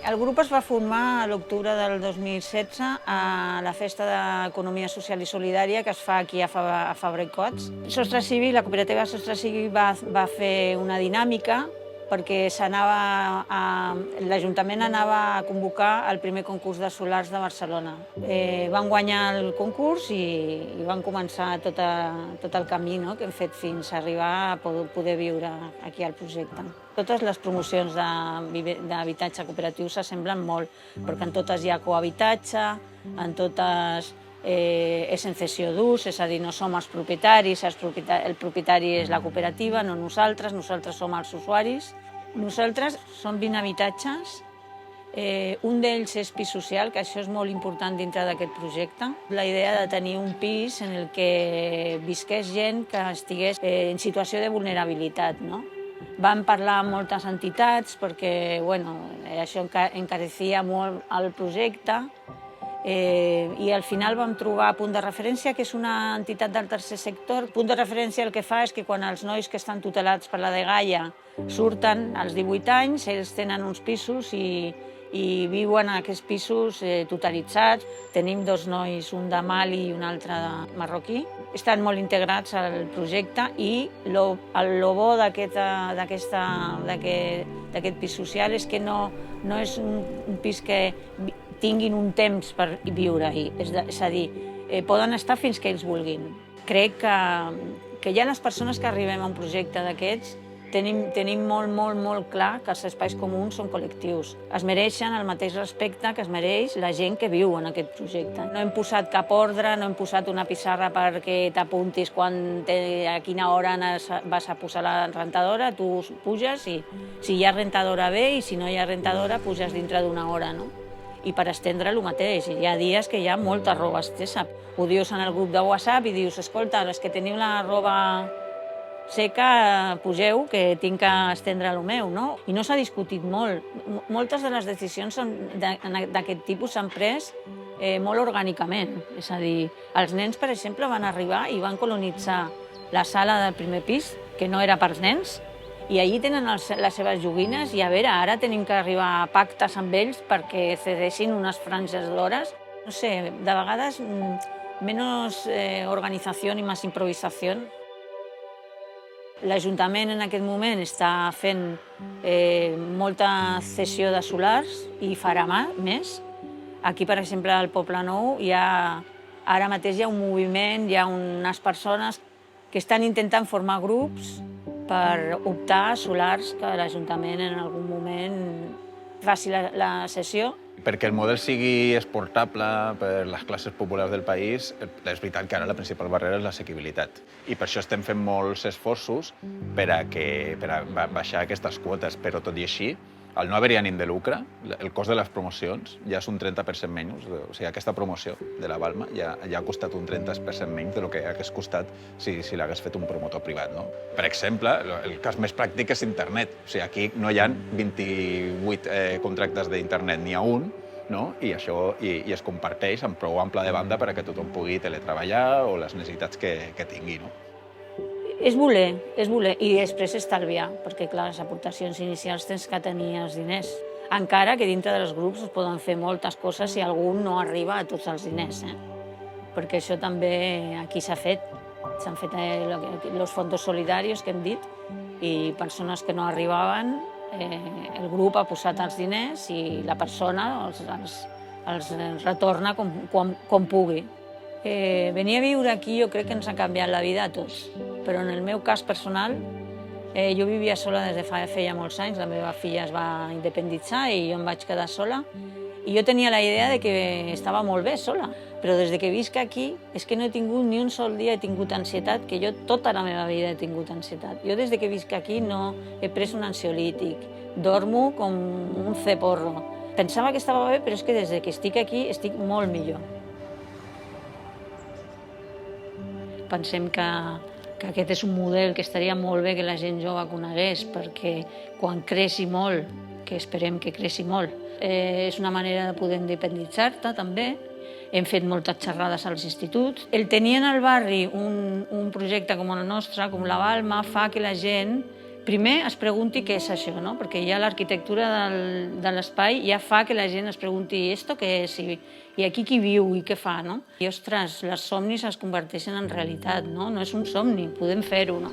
El grup es va formar a l'octubre del 2016 a la Festa d'Economia Social i Solidària que es fa aquí a Fabra i Cots. Sostre Cívic, la cooperativa Sostre Cívic va fer una dinàmica perquè l'Ajuntament anava a convocar el primer concurs de solars de Barcelona. Van guanyar el concurs i van començar tot el camí que hem fet fins a arribar a poder viure aquí al projecte. Totes les promocions d'habitatge cooperatiu s'assemblen molt, perquè en totes hi ha cohabitatge, en totes és en cessió d'ús, és a dir, no som els propietaris, el propietari és la cooperativa, no nosaltres som els usuaris. Nosaltres som 20 habitatges, un d'ells és pis social, que això és molt important dintre d'aquest projecte. La idea de tenir un pis en el que visqués gent que estigués en situació de vulnerabilitat, no? Vam parlar amb moltes entitats perquè això encarecia molt el projecte i al final vam trobar Punt de Referència, que és una entitat del tercer sector. Punt de Referència el que fa és que quan els nois que estan tutelats per la dgaia surten als 18 anys, ells tenen uns pisos i viuen en aquests pisos tutelitzats. Tenim 2 nois, un de Mali i un altre de marroquí. Estan molt integrats al projecte i el bo d'aquest pis social és que no és un pis que tinguin un temps per viure-hi, és a dir, poden estar fins que ells vulguin. Crec que ja les persones que arribem a un projecte d'aquests tenim molt clar que els espais comuns són col·lectius. Es mereixen el mateix respecte que es mereix la gent que viu en aquest projecte. No hem posat cap ordre, no hem posat una pissarra perquè t'apuntis a quina hora vas a posar la rentadora, tu puges i si hi ha rentadora bé i si no hi ha rentadora puges dintre d'una hora, no? I per estendre el mateix. Hi ha dies que hi ha molta roba estesa. Ho dius en el grup de WhatsApp i dius, escolta, els que teniu la roba seca, pugeu, que tinc que estendre el meu, no? I no s'ha discutit molt. Moltes de les decisions d'aquest tipus s'han pres molt orgànicament. És a dir, els nens, per exemple, van arribar i van colonitzar la sala del primer pis, que no era pels nens, i allí tenen les seves joguines i a veure, ara tenim que arribar a pactes amb ells perquè cedeixin unes franges d'hores. No sé, de vegades menys organització i més improvisació. L'Ajuntament en aquest moment està fent molta cessió de solars i farà més. Aquí, per exemple, al Poble Nou, ara mateix hi ha un moviment, hi ha unes persones que estan intentant formar grups per optar a solars que l'Ajuntament en algun moment faci la cessió. Perquè el model sigui exportable per les classes populars del país, és veritat que ara la principal barrera és l'assequibilitat. I per això estem fent molts esforços per a baixar aquestes quotes, però tot i així, al no haver-hi ànim de lucre, el cost de les promocions ja és un 30% menys. O sigui, aquesta promoció de la Balma ja ha costat un 30% menys del que hagués costat si l'hagués fet un promotor privat. Per exemple, el cas més pràctic és internet. O sigui, aquí no hi ha 28 contractes d'internet, n'hi ha un, i es comparteix amb prou ample de banda perquè tothom pugui teletreballar o les necessitats que tingui. És voler, i després estalviar, perquè clar, les aportacions inicials tens que tenir els diners. Encara que dintre dels grups es poden fer moltes coses si algú no arriba a tots els diners, perquè això també aquí s'ha fet. S'han fet els fondos solidaris que hem dit i persones que no arribaven, el grup ha posat els diners i la persona els retorna com pugui. Venir a viure aquí jo crec que ens ha canviat la vida a tots, però en el meu cas personal, jo vivia sola des de feia molts anys, la meva filla es va independitzar i jo em vaig quedar sola, i jo tenia la idea de que estava molt bé sola, però des que visc aquí és que no he tingut ni un sol dia he tingut ansietat, que jo tota la meva vida he tingut ansietat. Jo des que visc aquí no he pres un ansiolític, dormo com un ceporro. Pensava que estava bé, però és que des que estic aquí estic molt millor. Pensem que aquest és un model que estaria molt bé que la gent jove conegués, perquè quan creixi molt, que esperem que creixi molt, és una manera de poder independitzar-te també. Hem fet moltes xerrades als instituts. El tenir en el barri un projecte com el nostre, com la Balma, fa que la gent primer es pregunti què és això, no? Perquè ja l'arquitectura de l'espai ja fa que la gent es pregunti «esto què és?» i aquí qui viu i què fa, no? I, ostres, els somnis es converteixen en realitat, no? No és un somni, podem fer-ho, no?